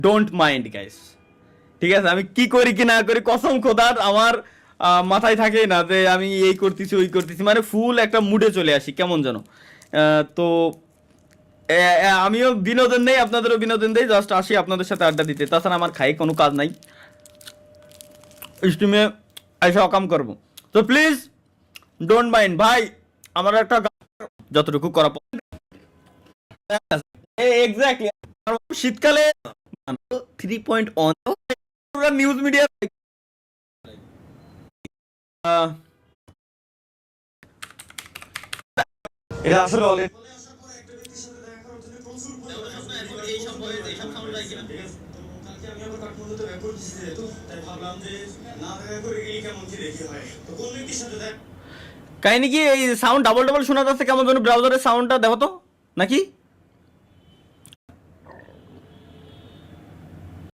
Don't mind guys, ঠিক আছে? আমি কি করি কি না করি কসম খোদার আমার মাথায় থাকে না যে আমি এই করতেছি ওই করতেছি, মানে ফুল একটা মুডে চলে আসি কেমন যেন। তো আমিও বিনোদন নেই, আপনাদেরও বিনোদন দেই, জাস্ট আসি আপনাদের সাথে আড্ডা দিতে, তাছাড়া আমার খাই কোনো কাজ নাই, স্ট্রিমে এসে অকাম করবো। তো প্লিজ ডোন্ট মাইন্ড ভাই, আমার একটা যতটুকু করা এক্স্যাক্টলি শীতকালে 3.1 নিউজ মিডিয়া এটা আসলে কাহিনী কি এই সাউন্ড ডাবল ডাবল শোনা যাচ্ছে কেমন যেন, ব্রাউজারের সাউন্ডটা দেখো তো নাকি।